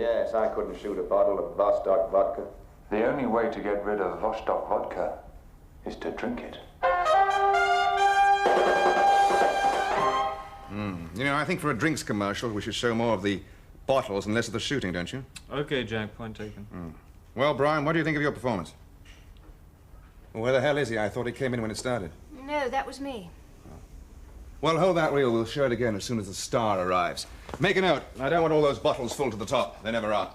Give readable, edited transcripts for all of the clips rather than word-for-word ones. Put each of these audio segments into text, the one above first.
Yes, I couldn't shoot a bottle of Vostok vodka. The only way to get rid of Vostok vodka is to drink it. You know, I think for a drinks commercial, we should show more of the bottles and less of the shooting, don't you? Okay, Jack, point taken. Well, Brian, what do you think of your performance? Well, where the hell is he? I thought he came in when it started. No, that was me. Well, hold that reel. We'll show it again as soon as the star arrives. Make a note. I don't want all those bottles full to the top. They never are.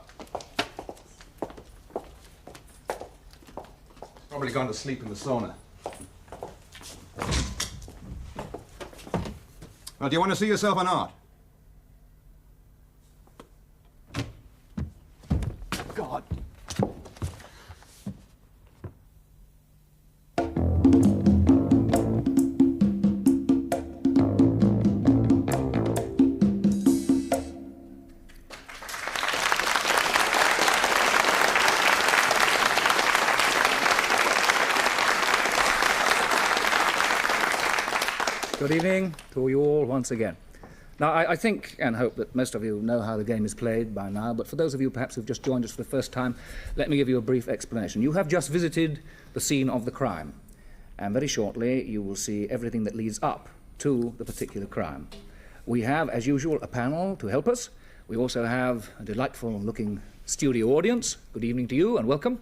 Probably gone to sleep in the sauna. Well, do you want to see yourself or not? God. Good evening to you all once again. Now, I think and hope that most of you know how the game is played by now, but for those of you perhaps who've just joined us for the first time, let me give you a brief explanation. You have just visited the scene of the crime, and very shortly you will see everything that leads up to the particular crime. We have, as usual, a panel to help us. We also have a delightful-looking studio audience. Good evening to you and welcome.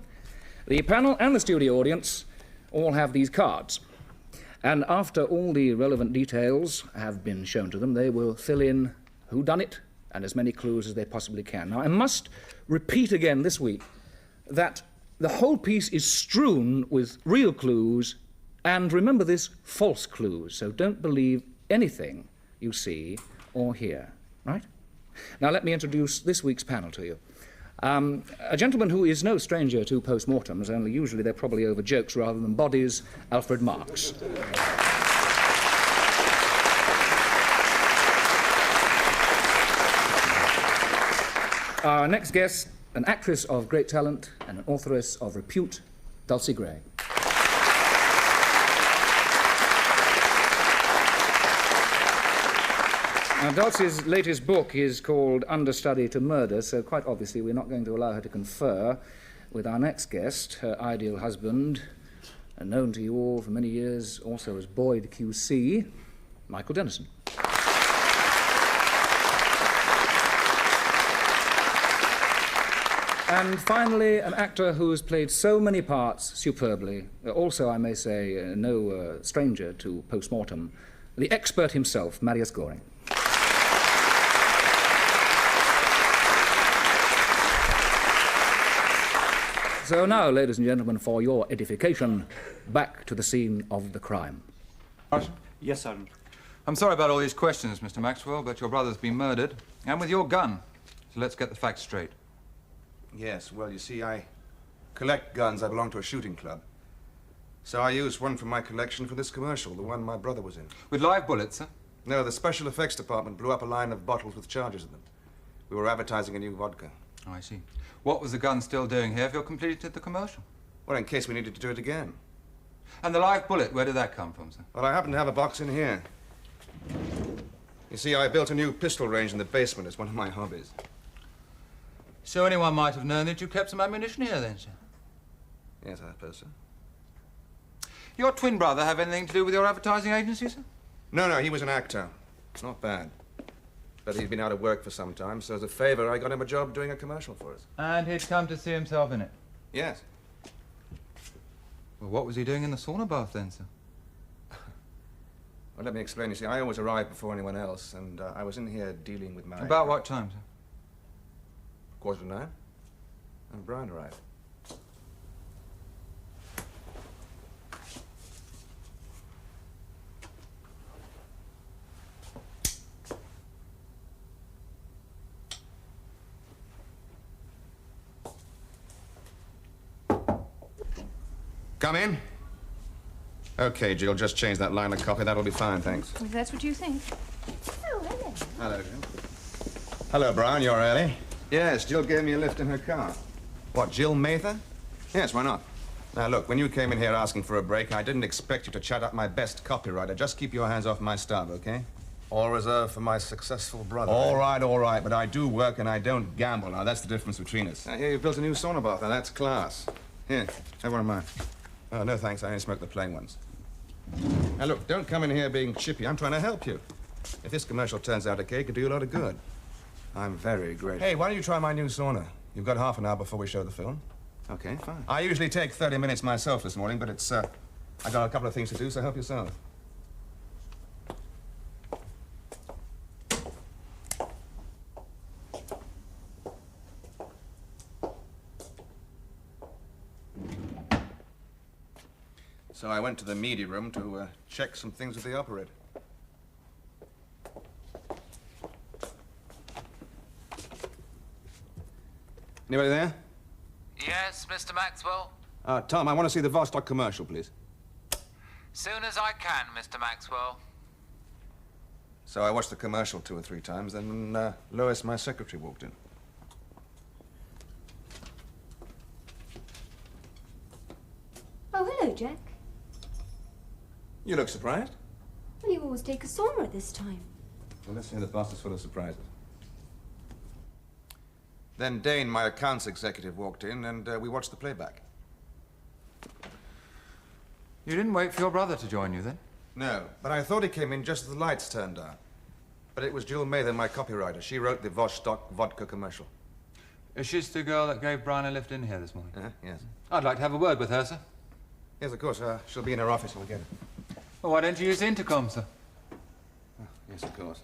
The panel and the studio audience all have these cards. And after all the relevant details have been shown to them, they will fill in whodunit and as many clues as they possibly can. Now, I must repeat again this week that the whole piece is strewn with real clues and, remember this, false clues. So don't believe anything you see or hear, right? Now, let me introduce this week's panel to you. A gentleman who is no stranger to post-mortems, only usually they're probably over jokes rather than bodies, Alfred Marks. Our next guest, an actress of great talent and an authoress of repute, Dulcie Gray. Now, Dulcie's latest book is called Understudy to Murder, so quite obviously we're not going to allow her to confer with our next guest, her ideal husband, and known to you all for many years also as Boyd QC, Michael Dennison. And finally, an actor who has played so many parts superbly, also, I may say, no stranger to post-mortem, the expert himself, Marius Goring. So now, ladies and gentlemen, for your edification, back to the scene of the crime. Sergeant? Yes, Sergeant. I'm sorry about all these questions, Mr. Maxwell, but your brother's been murdered, and with your gun. So let's get the facts straight. Yes, well, you see, I collect guns. I belong to a shooting club. So I used one from my collection for this commercial, the one my brother was in. With live bullets, sir? No, the special effects department blew up a line of bottles with charges in them. We were advertising a new vodka. Oh, I see. What was the gun still doing here if you completed the commercial? Well, in case we needed to do it again. And the live bullet, where did that come from, sir? Well, I happen to have a box in here. You see, I built a new pistol range in the basement. It's one of my hobbies. So anyone might have known that you kept some ammunition here, then, sir? Yes, I suppose so. Your twin brother have anything to do with your advertising agency, sir? No, he was an actor. Not bad. But he'd been out of work for some time, so as a favor, I got him a job doing a commercial for us. And he'd come to see himself in it? Yes. Well, what was he doing in the sauna bath, then, sir? Well, let me explain. You see, I always arrive before anyone else, and I was in here dealing with my... About what time, sir? 9:15. And Brian arrived. Come in. Okay, Jill, just change that line of copy. That'll be fine, thanks. If that's what you think. Oh, hello. Hello, Jill. Hello, Brian. You're early. Yes, Jill gave me a lift in her car. What, Jill Mather? Yes, why not? Now, look, when you came in here asking for a break, I didn't expect you to chat up my best copywriter. Just keep your hands off my stuff, okay? All reserved for my successful brother. All right, but I do work and I don't gamble. Now, that's the difference between us. I hear you built a new sauna bath. Now, that's class. Here, have one of mine. Oh, no, thanks. I only smoke the plain ones. Now, look, don't come in here being chippy. I'm trying to help you. If this commercial turns out okay, it could do you a lot of good. I'm very grateful. Hey, why don't you try my new sauna? You've got half an hour before we show the film. Okay, fine. I usually take 30 minutes myself this morning, but it's, I got a couple of things to do, so help yourself. So I went to the media room to check some things with the operator. Anybody there? Yes, Mr. Maxwell? Tom, I want to see the Vostok commercial, please. Soon as I can, Mr. Maxwell. So I watched the commercial 2 or 3 times, then Lois, my secretary, walked in. Oh, hello, Jack. You look surprised? Well, you always take a sauna at this time. Well, let's hear the boss is full of surprises. Then Dane, my accounts executive, walked in, and we watched the playback. You didn't wait for your brother to join you, then? No, but I thought he came in just as the lights turned on. But it was Jill Mather, my copywriter. She wrote the Vostok vodka commercial. Is she the girl that gave Brian a lift in here this morning? Yes. I'd like to have a word with her, sir. Yes, of course. She'll be in her office. We'll get her. Well, why don't you use the intercom, sir? Yes, of course.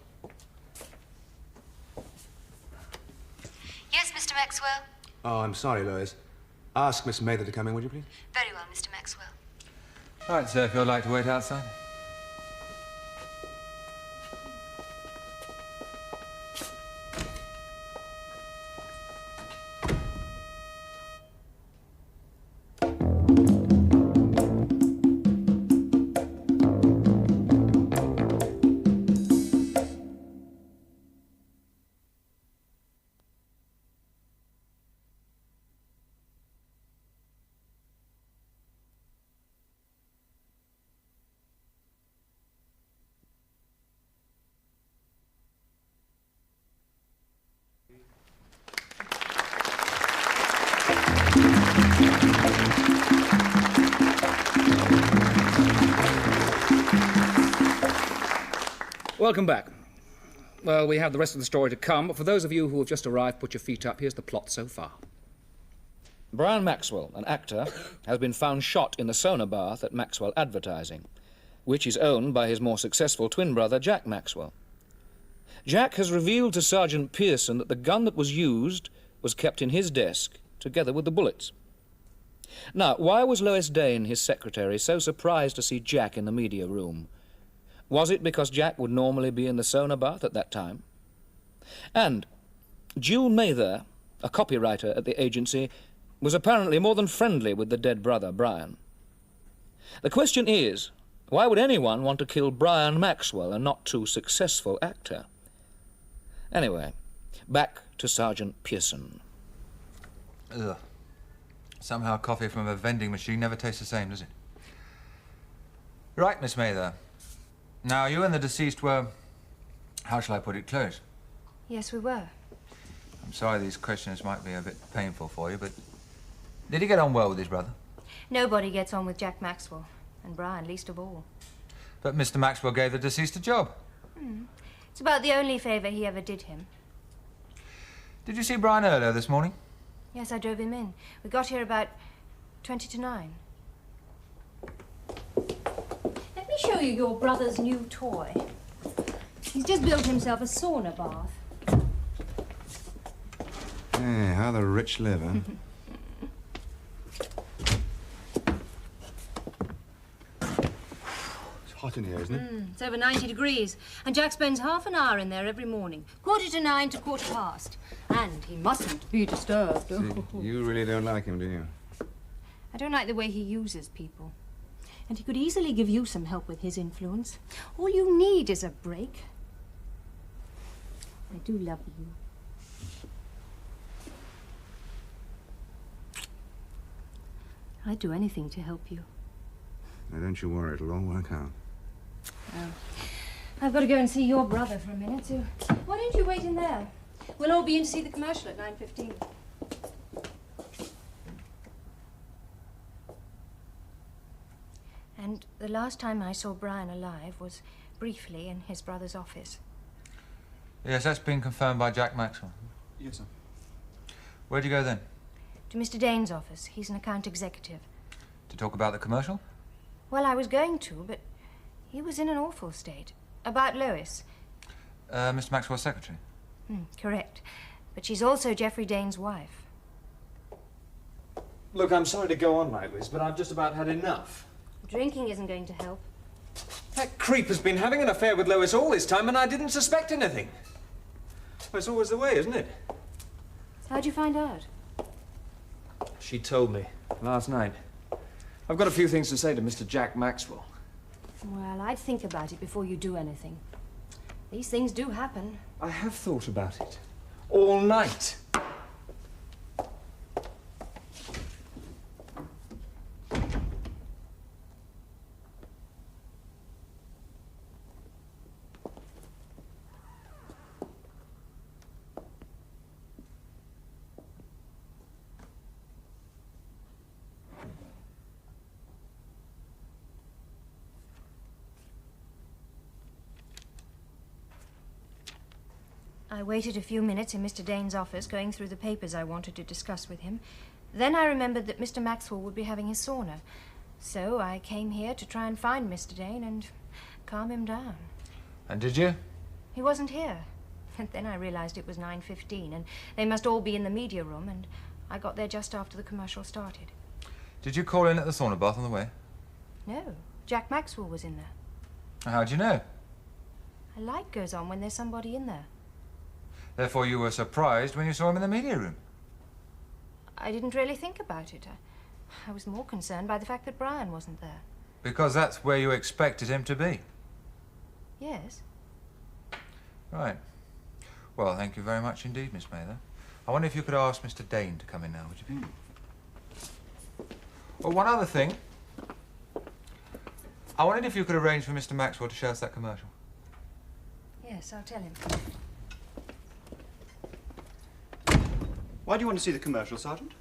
Yes, Mr. Maxwell? Oh, I'm sorry, Lois. Ask Miss Mather to come in, would you please? Very well, Mr. Maxwell. Right, sir, if you'd like to wait outside. Welcome back. Well, we have the rest of the story to come, but for those of you who have just arrived, put your feet up. Here's the plot so far. Brian Maxwell, an actor, has been found shot in the sauna bath at Maxwell Advertising, which is owned by his more successful twin brother, Jack Maxwell. Jack has revealed to Sergeant Pearson that the gun that was used was kept in his desk, together with the bullets. Now, why was Lois Dane, his secretary, so surprised to see Jack in the media room? Was it because Jack would normally be in the sauna bath at that time? And Jill Mather, a copywriter at the agency, was apparently more than friendly with the dead brother, Brian. The question is, why would anyone want to kill Brian Maxwell, a not-too-successful actor? Anyway, back to Sergeant Pearson. Ugh. Somehow coffee from a vending machine never tastes the same, does it? Right, Miss Mather. Now, you and the deceased were, how shall I put it, close? Yes, we were. I'm sorry these questions might be a bit painful for you, but did he get on well with his brother? Nobody gets on with Jack Maxwell, and Brian least of all. But Mr. Maxwell gave the deceased a job. It's about the only favour he ever did him. Did you see Brian earlier this morning? Yes, I drove him in. We got here about 20 to 9. Let me show you your brother's new toy. He's just built himself a sauna bath. Hey, how the rich live, huh? It's hot in here, isn't it? It's over 90 degrees, and Jack spends half an hour in there every morning, 8:45 to 15:15. And he mustn't be disturbed. You really don't like him, do you? I don't like the way he uses people. And he could easily give you some help with his influence. All you need is a break. I do love you. I'd do anything to help you. Now, don't you worry, it'll all work out. I've got to go and see your brother for a minute, so why don't you wait in there? We'll all be in to see the commercial at 9:15. And the last time I saw Brian alive was briefly in his brother's office. Yes, that's been confirmed by Jack Maxwell. Yes, sir. Where'd you go then? To Mr. Dane's office. He's an account executive. To talk about the commercial? Well, I was going to, but he was in an awful state. About Lois. Mr. Maxwell's secretary? Correct. But she's also Geoffrey Dane's wife. Look, I'm sorry to go on like this, but I've just about had enough. Drinking isn't going to help. That creep has been having an affair with Lois all this time, and I didn't suspect anything. Well, it's always the way, isn't it? How'd you find out? She told me last night. I've got a few things to say to Mr. Jack Maxwell. Well, I'd think about it before you do anything. These things do happen. I have thought about it. All night. I waited a few minutes in Mr. Dane's office, going through the papers I wanted to discuss with him. Then I remembered that Mr. Maxwell would be having his sauna. So I came here to try and find Mr. Dane and calm him down. And did you? He wasn't here. And then I realized it was 9:15, and they must all be in the media room, and I got there just after the commercial started. Did you call in at the sauna bath on the way? No, Jack Maxwell was in there. How'd you know? A light goes on when there's somebody in there. Therefore you were surprised when you saw him in the media room. I didn't really think about it. I was more concerned by the fact that Brian wasn't there. Because that's where you expected him to be. Yes. Right. Well, thank you very much indeed, Miss Mather. I wonder if you could ask Mr. Dane to come in now, would you please? Well, one other thing. I wondered if you could arrange for Mr. Maxwell to show us that commercial. Yes, I'll tell him. Why do you want to see the commercial, Sergeant?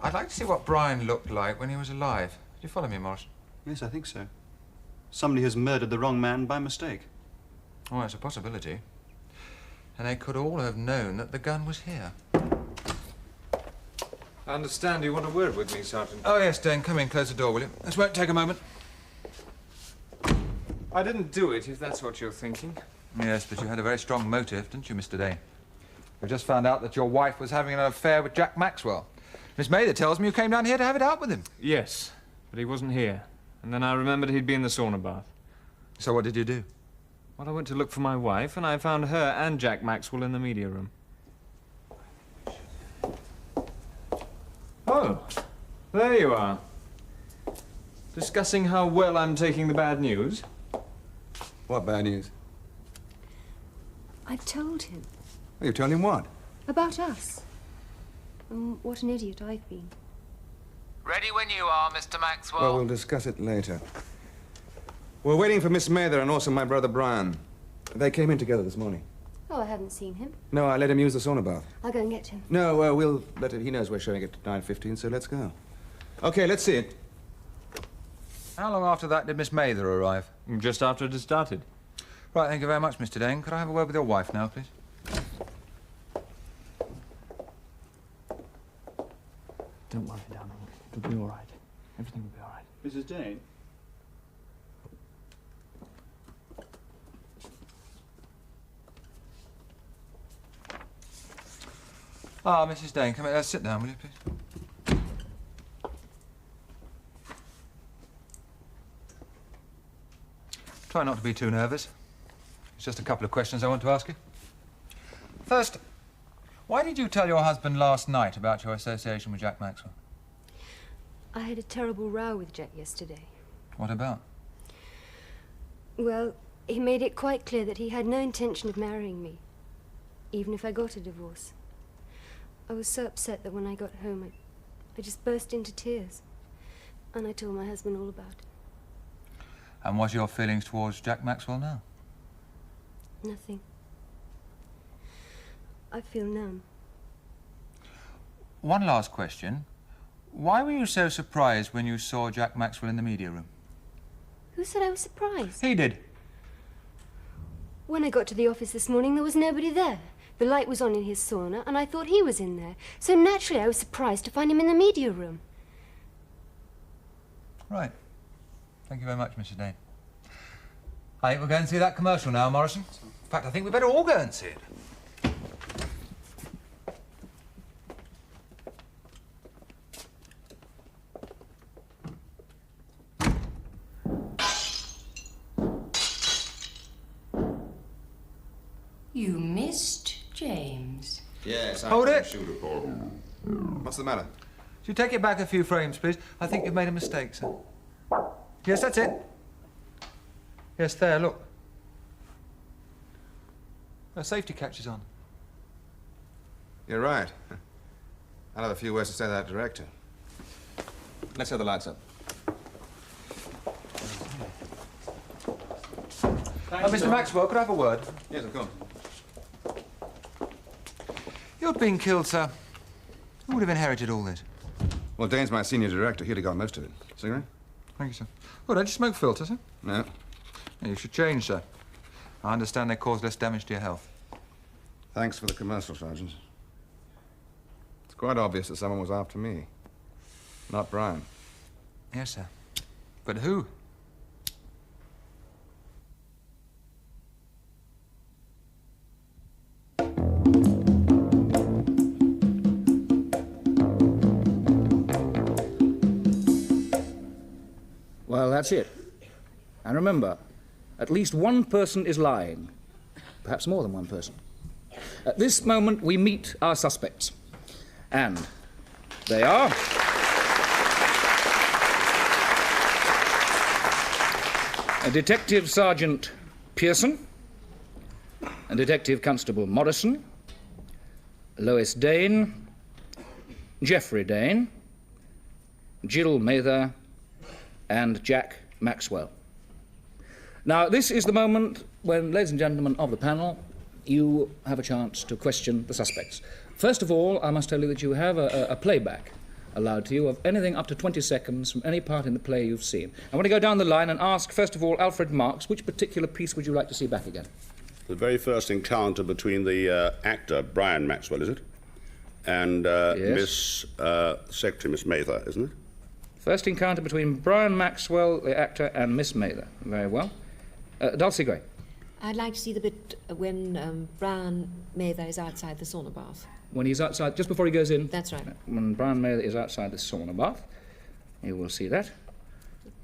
I'd like to see what Brian looked like when he was alive. Do you follow me, Morrison? Yes, I think so. Somebody has murdered the wrong man by mistake. Oh, it's a possibility. And they could all have known that the gun was here. I understand you want a word with me, Sergeant. Oh, yes, Dane. Come in. Close the door, will you? This won't take a moment. I didn't do it, if that's what you're thinking. Yes, but you had a very strong motive, didn't you, Mr. Dane? We've just found out that your wife was having an affair with Jack Maxwell. Miss Mather tells me you came down here to have it out with him. Yes, but he wasn't here. And then I remembered he'd be in the sauna bath. So what did you do? Well, I went to look for my wife, and I found her and Jack Maxwell in the media room. Oh, there you are. Discussing how well I'm taking the bad news. What bad news? I've told him. Well, you've told him what? About us. What an idiot I've been. Ready when you are, Mr. Maxwell. Well, we'll discuss it later. We're waiting for Miss Mather and also my brother Brian. They came in together this morning. Oh, I haven't seen him. No, I let him use the sauna bath. I'll go and get him. No, we'll let him. He knows we're showing it at 9:15, so let's go. Okay, let's see it. How long after that did Miss Mather arrive? Just after it had started. Right, thank you very much, Mr. Dane. Could I have a word with your wife now, please? Don't worry, darling. It'll be all right. Everything will be all right. Mrs. Dane? Ah, Mrs. Dane, come here. Sit down, will you, please? Try not to be too nervous. It's just a couple of questions I want to ask you. First, why did you tell your husband last night about your association with Jack Maxwell? I had a terrible row with Jack yesterday. What about? Well, he made it quite clear that he had no intention of marrying me, even if I got a divorce. I was so upset that when I got home, I just burst into tears. And I told my husband all about it. And what's your feelings towards Jack Maxwell now? Nothing. I feel numb. One last question. Why were you so surprised when you saw Jack Maxwell in the media room? Who said I was surprised? He did. When I got to the office this morning, there was nobody there. The light was on in his sauna, and I thought he was in there. So naturally, I was surprised to find him in the media room. Right. Thank you very much, Mr. Dane. I think we'll go and see that commercial now, Morrison. In fact, I think we better all go and see it. You missed James. Yes, I Hold couldn't it. shoot a ball. What's the matter? Could you take it back a few frames, please? I think you've made a mistake, sir. Yes, that's it. Yes, there, look. A safety catch is on. You're right. I'll have a few words to say to that director. Let's have the lights up. Mr. Maxwell, could I have a word? Yes, of course. You'd been killed, sir. Who would have inherited all this? Well, Dane's my senior director. He'd have got most of it. Cigarette? Thank you, sir. Oh, don't you smoke filter, sir? No. Yeah, you should change, sir. I understand they cause less damage to your health. Thanks for the commercial, Sergeant. It's quite obvious that someone was after me. Not Brian. Yes, sir. But who? Well, that's it. And remember, at least one person is lying. Perhaps more than one person. At this moment, we meet our suspects. And they are... Detective Sergeant Pearson, and Detective Constable Morrison, Lois Dane, Geoffrey Dane, Jill Mather, and Jack Maxwell. Now, this is the moment when, ladies and gentlemen of the panel, you have a chance to question the suspects. First of all, I must tell you that you have a playback allowed to you of anything up to 20 seconds from any part in the play you've seen. I want to go down the line and ask, first of all, Alfred Marks, which particular piece would you like to see back again? The very first encounter between the actor, Brian Maxwell, is it? And Yes. Secretary Miss Mather, isn't it? First encounter between Brian Maxwell, the actor, and Miss Mather. Very well. Dulcie Gray. I'd like to see the bit when Brian Mather is outside the sauna bath. When he's outside, just before he goes in. That's right. When Brian Mather is outside the sauna bath. You will see that.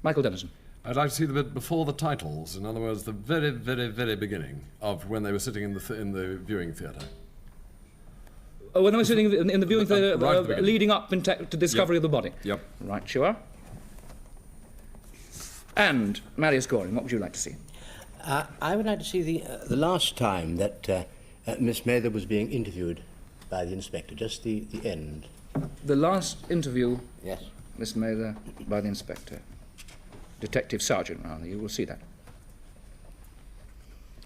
Michael Dennison. I'd like to see the bit before the titles. In other words, the very, very, very beginning of when they were sitting in the viewing theatre. Oh, when they were sitting in the viewing theatre, right at the beginning. leading up to discovery of the body. Yep. Right, you are. And Marius Goring, what would you like to see? I would like to see the last time that Miss Mather was being interviewed by the inspector, just the end. The last interview, yes, Miss Mather, by the inspector. Detective Sergeant, rather, you will see that.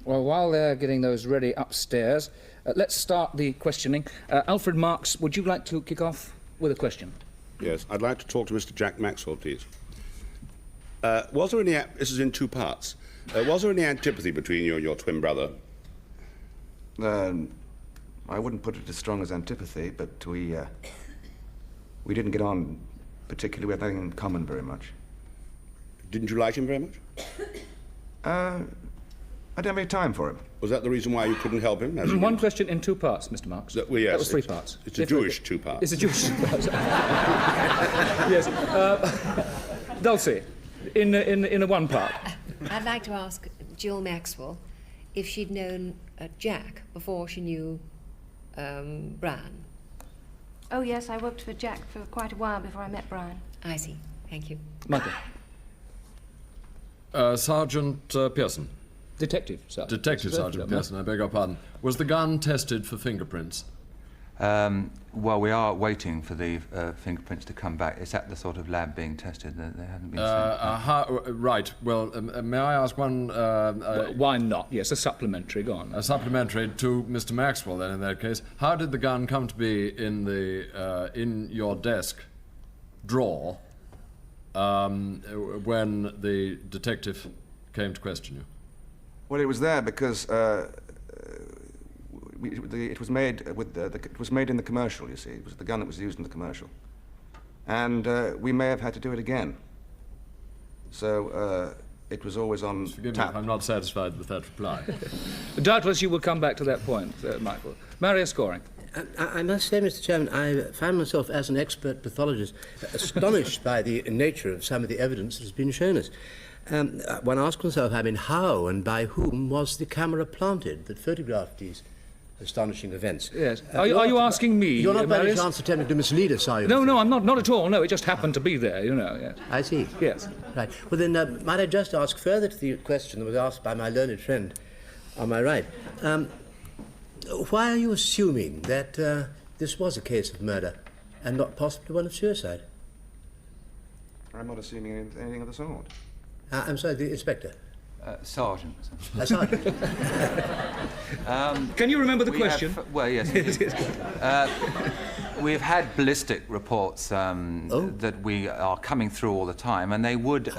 Well, while they're getting those ready upstairs, let's start the questioning. Alfred Marks, would you like to kick off with a question? Yes, I'd like to talk to Mr. Jack Maxwell, please. Was there any... This is in two parts. Was there any antipathy between you and your twin brother? I wouldn't put it as strong as antipathy, but we didn't get on particularly. We had nothing in common very much. Didn't you like him very much? I didn't have any time for him. Was that the reason why you couldn't help him? One question in two parts, Mr. Marks. Well, yes, that was three parts. It's a Jewish two parts. It's a Jewish two parts. Yes. Dulcie, in a one part. I'd like to ask Jill Maxwell if she'd known Jack before she knew Brian. Oh, yes, I worked for Jack for quite a while before I met Brian. I see. Thank you. Michael. Sergeant Pearson. Detective Sergeant. Detective Sergeant Pearson, I beg your pardon. Was the gun tested for fingerprints? Well, we are waiting for the fingerprints to come back. It's at the sort of lab being tested. They haven't been sent. Right. Well, may I ask one... why not? Yes, a supplementary. Go on. A supplementary to Mr. Maxwell, then, in that case. How did the gun come to be in your desk drawer when the detective came to question you? Well, it was there because it was made it was made in the commercial. You see, it was the gun that was used in the commercial, and we may have had to do it again. So it was always on Forgive tap. me if I'm not satisfied with that reply. Doubtless you will come back to that point, Michael. Marius Scoring. I must say, Mr. Chairman, I find myself, as an expert pathologist, astonished by the nature of some of the evidence that has been shown us. One asks oneself, I mean, how and by whom was the camera planted that photographed these astonishing events? Yes. Are you asking me, You're not by any Marius? chance attempting to mislead us, are you? No, I'm not at all. No, it just happened to be there, you know. Yes. I see. Yes. Right. Well, then, might I just ask further to the question that was asked by my learned friend on my right. Why are you assuming that this was a case of murder and not possibly one of suicide? I'm not assuming anything of the sort. I'm sorry, the inspector. Sergeant. Sergeant. Can you remember the question? Well, yes. We've had ballistic reports that we are coming through all the time, and they would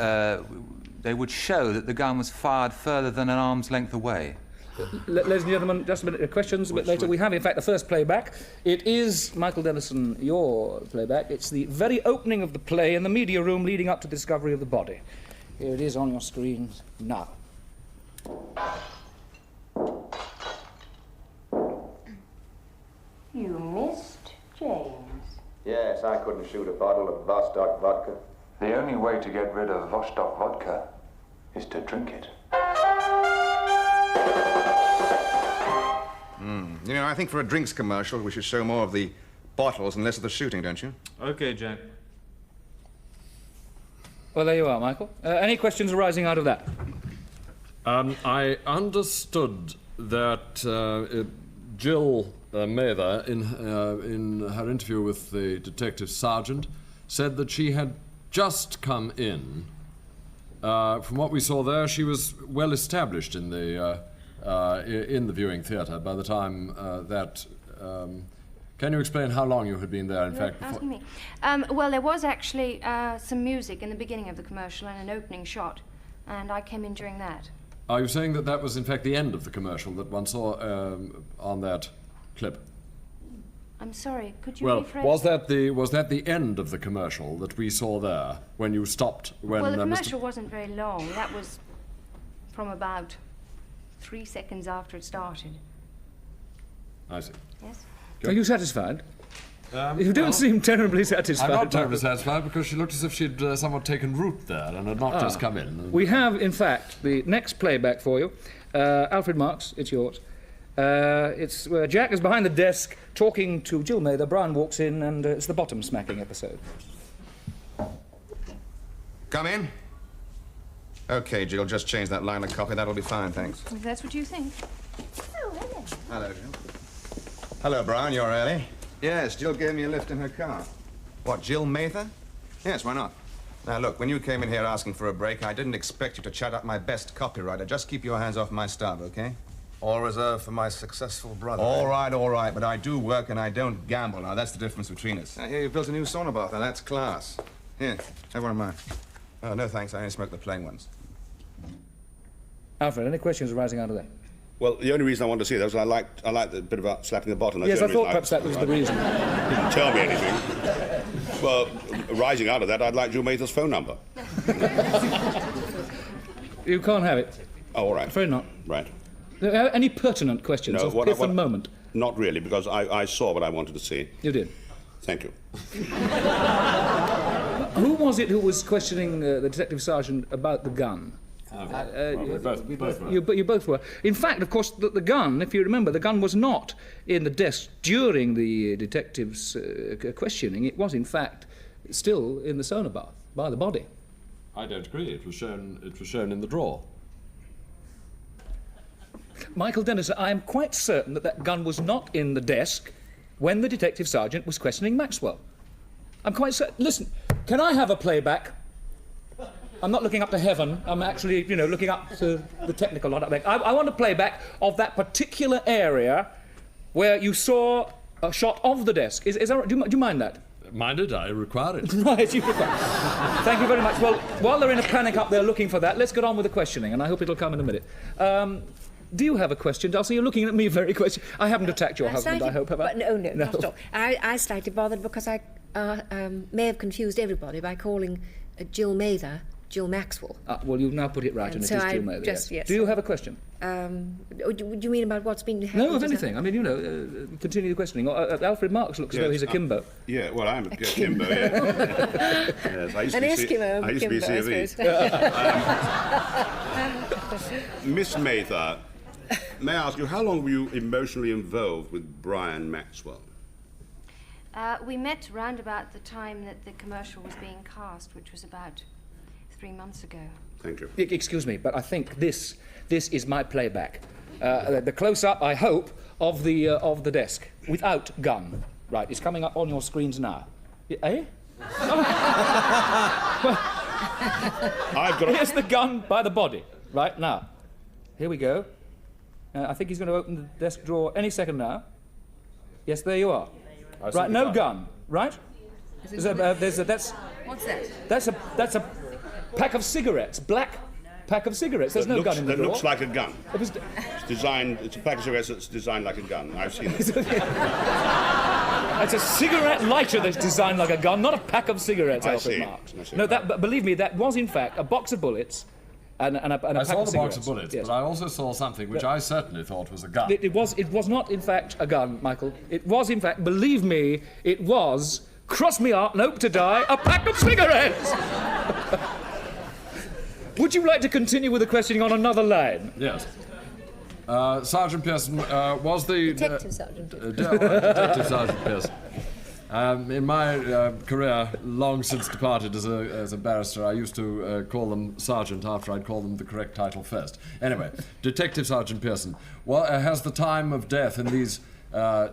show that the gun was fired further than an arm's length away. Ladies and gentlemen, just a minute. Questions a bit later. We have, in fact, the first playback. It is, Michael Dennison, your playback. It's the very opening of the play in the media room leading up to the discovery of the body. Here it is on your screens now. You missed James. Yes, I couldn't shoot a bottle of Vostok vodka. The only way to get rid of Vostok vodka is to drink it. You know, I think for a drinks commercial, we should show more of the bottles and less of the shooting, don't you? OK, Jack. Well, there you are, Michael. Any questions arising out of that? I understood that Jill Mather, in her interview with the detective sergeant, said that she had just come in. From what we saw there, she was well established in the viewing theatre by the time that... Can you explain how long you had been there, in fact, before... Asking me. Well, there was actually some music in the beginning of the commercial and an opening shot, and I came in during that. Are you saying that that was, in fact, the end of the commercial that one saw on that clip? I'm sorry, could you Well, rephrase? was that the end of the commercial that we saw there, when you stopped, when... Well, the commercial wasn't very long. That was from about 3 seconds after it started. I see. Yes? Are you satisfied? You don't seem terribly satisfied. I'm not terribly satisfied because she looked as if she'd somewhat taken root there and had not just come in. We have, in fact, the next playback for you. Alfred Marks, it's yours. It's where Jack is behind the desk talking to Jill Mather. Brian walks in, and it's the bottom smacking episode. Come in. OK, Jill, just change that line of copy. That'll be fine, thanks. If that's what you think. Oh, hello. Hello, Jill. Hello, Brian. You're early. Yes, Jill gave me a lift in her car. What, Jill Mather? Yes, why not? Now, look, when you came in here asking for a break, I didn't expect you to chat up my best copywriter. Just keep your hands off my stuff, OK? All reserved for my successful brother. All right, but I do work and I don't gamble. Now, that's the difference between us. I hear you built a new sauna bath. Now, that's class. Here, have one of mine. Oh, no, thanks. I only smoke the plain ones. Alfred, any questions arising out of that? Well, the only reason I wanted to see that was I liked the bit about slapping the bottom. Yes, I thought perhaps that was the reason. Didn't tell me anything. Well, rising out of that, I'd like Jill Mather's phone number. You can't have it. Oh, all right. Afraid not. Right. Any pertinent questions of pith and moment? Not really, because I saw what I wanted to see. You did? Thank you. Who was it who was questioning the detective sergeant about the gun? You both were. In fact, of course, the gun, if you remember, the gun was not in the desk during the detective's questioning. It was, in fact, still in the sauna bath by the body. I don't agree. It was shown in the drawer. Michael Dennison, I am quite certain that gun was not in the desk when the detective sergeant was questioning Maxwell. I'm quite certain. Listen, can I have a playback? I'm not looking up to heaven. I'm actually, you know, looking up to the technical lot. I want a playback of that particular area where you saw a shot of the desk. Is that right? Do you mind that? Mind it, I require it. Right, you require. Thank you very much. Well, while they're in a panic up there looking for that, let's get on with the questioning, and I hope it'll come in a minute. Do you have a question, Dulcie? You're looking at me very question. I haven't attacked your husband, I hope, have I? No, not at all. I slightly bothered because I may have confused everybody by calling Jill Mather Jill Maxwell. Well, you've now put it right, and it so is Jill I Mather, just, yes. yes. Do you have a question? Do you mean about what's been happening? No, of anything. I mean, you know, continue the questioning. Alfred Marks looks as though he's a Kimbo. Yeah, well, I'm a Kimbo, yeah. Yes, I used to An be Eskimo I used to be Kimbo, I CV. Miss Mather, may I ask you, how long were you emotionally involved with Brian Maxwell? We met round about the time that the commercial was being cast, which was about 3 months ago. Thank you. Excuse me, but I think this is my playback. The close-up, I hope, of the desk without gun. Right, it's coming up on your screens now. Eh? I've got. Here's the gun by the body. Right now, here we go. I think he's going to open the desk drawer any second now. Yes, there you are. Right, no gun. Right? That's what's that? That's a pack of cigarettes. Black pack of cigarettes. There's no gun in the drawer. That looks like a gun. It's designed. It's a pack of cigarettes that's designed like a gun. I've seen it. It's a cigarette lighter that's designed like a gun, not a pack of cigarettes, Alfred Marks. No, but believe me, that was in fact a box of bullets and a pack of cigarettes. I saw the box of bullets, yes. but I also saw something which I certainly thought was a gun. It was not in fact a gun, Michael. It was in fact, believe me, it was, cross me up and hope to die, a pack of cigarettes! Would you like to continue with the questioning on another line? Yes. Sergeant Pearson was the... Detective Sergeant. Detective Sergeant Pearson. In my career, long since departed as a barrister, I used to call them Sergeant after I'd called them the correct title first. Anyway, Detective Sergeant Pearson, has the time of death in these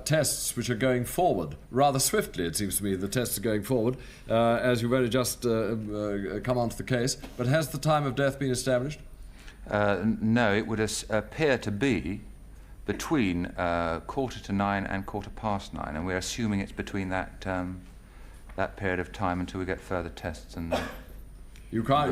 tests which are going forward, rather swiftly it seems to me, the tests are going forward, as you've only just come onto the case, but has the time of death been established? No, it would appear to be between 9:15 and 9:15, and we're assuming it's between that period of time until we get further tests and. You can't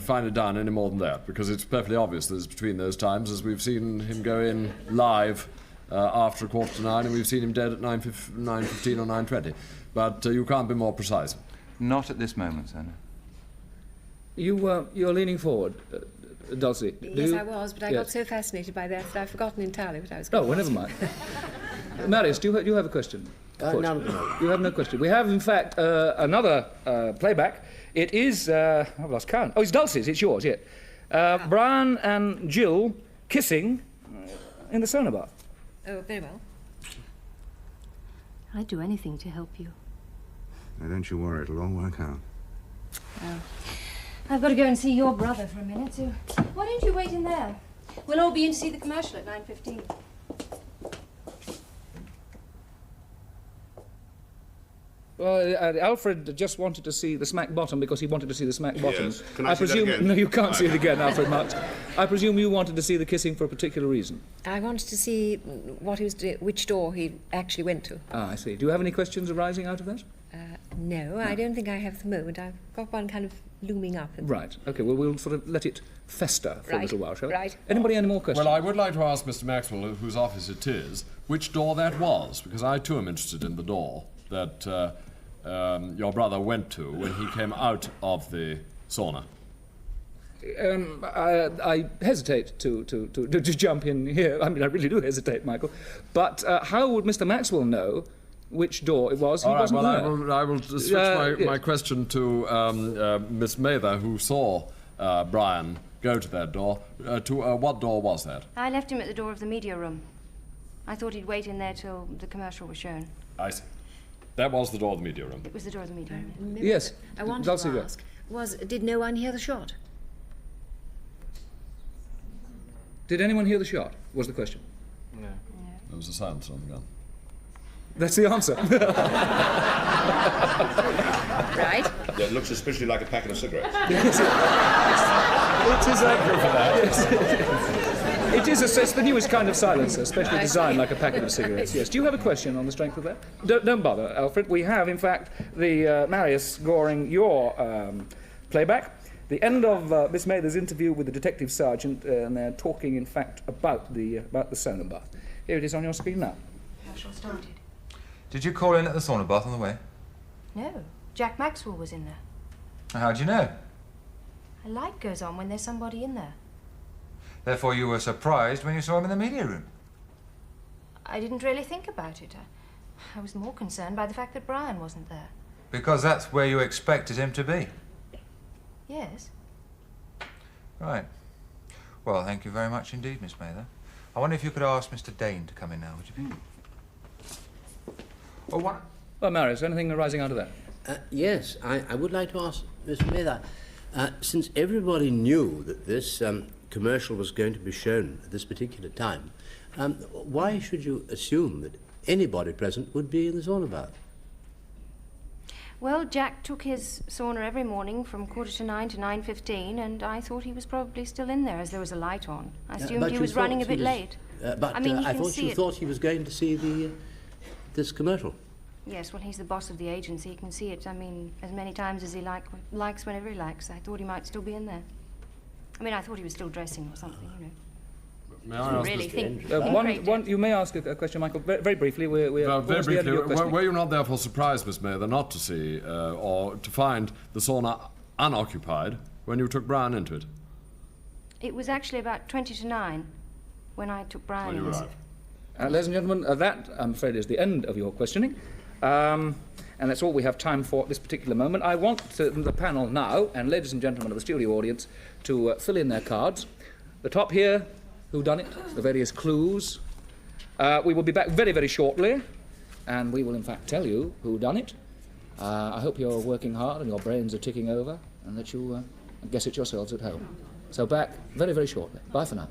find it down any more than that, because it's perfectly obvious that it's between those times, as we've seen him go in live after 9:15, and we've seen him dead at 9:15 or 9:20. But you can't be more precise. Not at this moment, sir. You're leaning forward, Dulcie. Yes, I was, but I got so fascinated by that I've forgotten entirely what I was going to well, never mind. Marius, do you have a question? No. You have no question. We have, in fact, another playback. It is... I've lost count. Oh, it's Dulcie's. It's yours, yeah. Brian and Jill kissing in the sauna bar. Oh, very well. I'd do anything to help you. Now, don't you worry. It'll all work out. Oh. I've got to go and see your brother for a minute, so why don't you wait in there? We'll all be in to see the commercial at 9:15. Well, Alfred just wanted to see the smack bottom because he wanted to see the smack bottom. Yes. Can I see presume that again? No, you can't see it again, Alfred Marks. I presume you wanted to see the kissing for a particular reason. I wanted to see what he was which door he actually went to. Ah, I see. Do you have any questions arising out of that? No, I don't think I have at the moment. I've got one kind of looming up. Right. Okay, well, we'll sort of let it fester for a little while, shall we? Right. Anybody any more questions? Well, I would like to ask Mr. Maxwell, whose office it is, which door that was, because I too am interested in the door that your brother went to when he came out of the sauna. I hesitate to jump in here. I mean, I really do hesitate, Michael. But how would Mr. Maxwell know which door it was? He wasn't there. I will switch my question to Miss Mather, who saw Brian go to that door. What door was that? I left him at the door of the media room. I thought he'd wait in there till the commercial was shown. I see. That was the door of the media room. It was the door of the media room. Yes. I wanted to ask, did no one hear the shot? Did anyone hear the shot, was the question? No. There was a silence on the gun. That's the answer. Right. It looks suspiciously like a packet of cigarettes. It's the newest kind of silencer, specially designed like a packet of cigarettes. Yes. Do you have a question on the strength of that? Don't bother, Alfred. We have, in fact, the Marius scoring your playback. The end of Miss Mather's interview with the detective sergeant, and they're talking, in fact, about the sauna bath. Here it is on your screen now. Herschel started. Did you call in at the sauna bath on the way? No, Jack Maxwell was in there. How'd you know? A light goes on when there's somebody in there. Therefore you were surprised when you saw him in the media room. I didn't really think about it. I was more concerned by the fact that Brian wasn't there. Because that's where you expected him to be. Yes. Right. Well, thank you very much indeed, Miss Mather. I wonder if you could ask Mr. Dane to come in now, would you please? Oh, what? Well, Marius, anything arising out of that? Yes, I would like to ask Miss Mather, since everybody knew that this commercial was going to be shown at this particular time, why should you assume that anybody present would be in the sauna bath? Well, Jack took his sauna every morning from 9:15 to 9:15, and I thought he was probably still in there as there was a light on. I assumed he was running a bit late. But I mean, I thought you thought he was going to see this commercial. Yes, well, he's the boss of the agency. He can see it, I mean, as many times as he likes whenever he likes. I thought he might still be in there. I mean, I thought he was still dressing or something, you know. May I ask really think you may ask a question, Michael, very briefly. We're very briefly, were you not therefore surprised, Miss Mather, not to see or to find the sauna unoccupied when you took Brian into it? It was actually about 20 to 9 when I took Brian in. Ladies and gentlemen, that, I'm afraid, is the end of your questioning. And that's all we have time for at this particular moment. I want the panel now, and ladies and gentlemen of the studio audience, to fill in their cards. The top here, Whodunnit, the various clues. We will be back very, very shortly, and we will, in fact, tell you whodunit. I hope you're working hard and your brains are ticking over, and that you guess it yourselves at home. So back very, very shortly. Bye for now.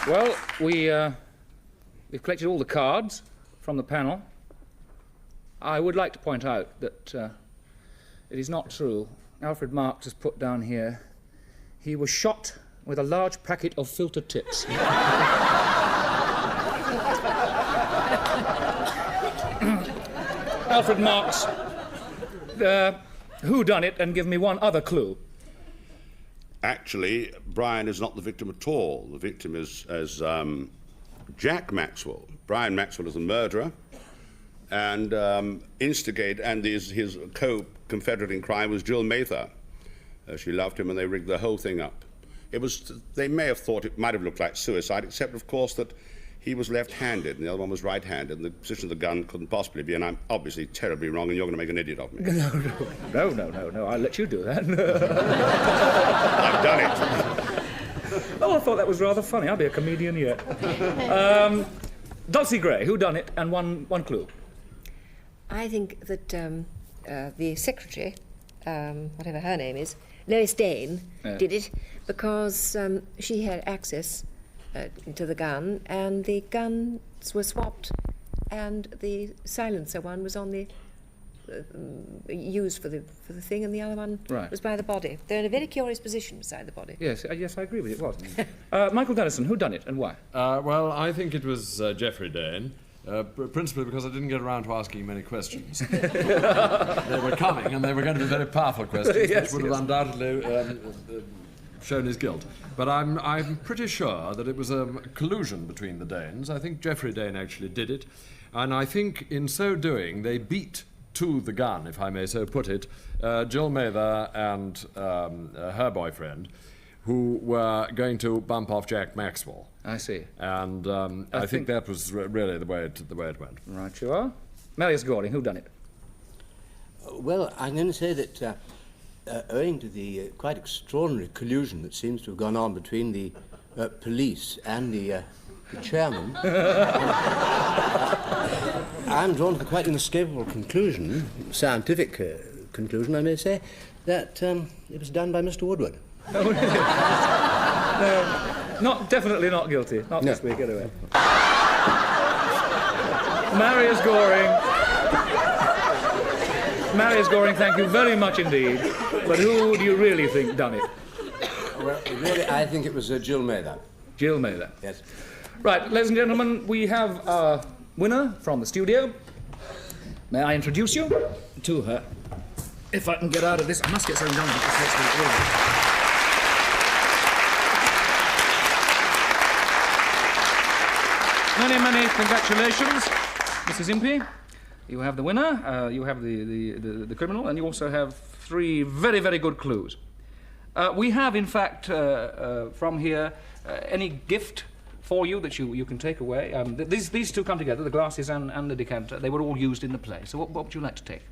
Well, we've collected all the cards from the panel. I would like to point out that it is not true. Alfred Marks has put down here, he was shot with a large packet of filter tips. Alfred Marks, who done it, and give me one other clue. Actually, Brian is not the victim at all. The victim is Jack Maxwell. Brian Maxwell is the murderer, and and his co-confederate in crime was Jill Mather. She loved him, and they rigged the whole thing up. They may have thought it might have looked like suicide, except, of course, that he was left-handed, and the other one was right-handed, and the position of the gun couldn't possibly be, and I'm obviously terribly wrong, and you're going to make an idiot of me. No, I'll let you do that. I've done it. Oh, I thought that was rather funny. I'll be a comedian yet. Dulcie Gray, who done it, and one clue. I think that the secretary, whatever her name is, Lois Dane, did it because she had access to the gun, and the guns were swapped, and the silencer one was on the used for the thing, and the other one was by the body. They're in a very curious position beside the body. Yes, yes, I agree with you. It was. Michael Dennison, who done it and why? Well, I think it was Geoffrey Dane. Principally because I didn't get around to asking many questions. They were coming, and they were going to be very powerful questions, which would have undoubtedly shown his guilt. But I'm pretty sure that it was a collusion between the Danes. I think Geoffrey Dane actually did it, and I think in so doing they beat to the gun, if I may so put it, Jill Mather and her boyfriend, who were going to bump off Jack Maxwell. I see. And I think that was really the way it went. Right, you are. Marius Goring, whodunnit? Well, I'm going to say that owing to the quite extraordinary collusion that seems to have gone on between the police and the chairman, I'm drawn to the quite inescapable conclusion, scientific conclusion, I may say, that it was done by Mr. Woodward. Oh, really? No, definitely not guilty. Not this week, anyway. Marius Goring, thank you very much indeed. But who do you really think done it? Well, really, I think it was Jill Mather. Jill Mather? Yes. Right, ladies and gentlemen, we have our winner from the studio. May I introduce you to her? If I can get out of this, I must get something done with this next week. Many congratulations, Mrs. Impey. You have the winner, you have the criminal, and you also have 3 very, very good clues. We have, in fact, from here, any gift for you that you can take away. These two come together, the glasses and the decanter. They were all used in the play. So what would you like to take?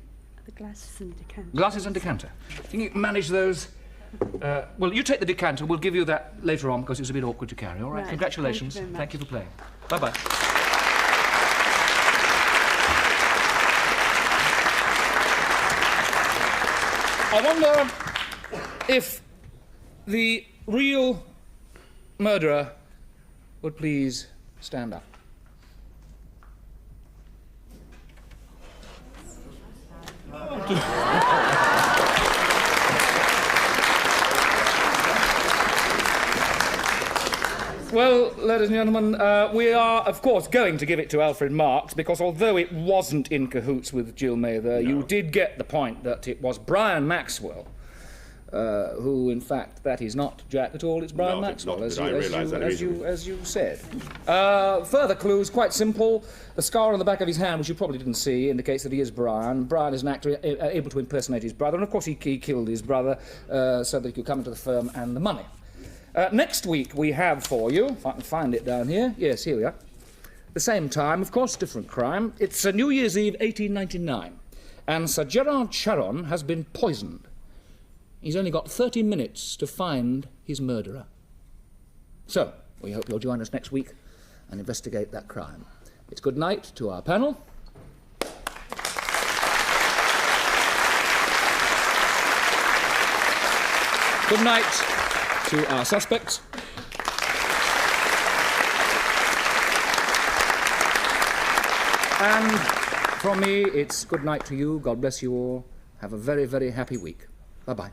The glasses and decanter. Glasses and decanter. Can you manage those? Well, you take the decanter. We'll give you that later on because it's a bit awkward to carry. All right. Congratulations. Thank you for playing. Bye-bye. I wonder if the real murderer would please stand up. Well, ladies and gentlemen, we are, of course, going to give it to Alfred Marks because although it wasn't in cahoots with Jill Mather, you did get the point that it was Brian Maxwell who, in fact, that is not Jack at all, it's Brian Maxwell, as you said. Further clues, quite simple. The scar on the back of his hand, which you probably didn't see, indicates that he is Brian. Brian is an actor able to impersonate his brother, and of course he killed his brother so that he could come into the firm and the money. Next week we have for you, if I can find it down here, yes, here we are, the same time, of course, different crime. It's New Year's Eve 1899, and Sir Gerard Charon has been poisoned. He's only got 30 minutes to find his murderer. So, we hope you'll join us next week and investigate that crime. It's good night to our panel. Good night to our suspects. And from me, it's good night to you. God bless you all. Have a very, very happy week. Bye-bye.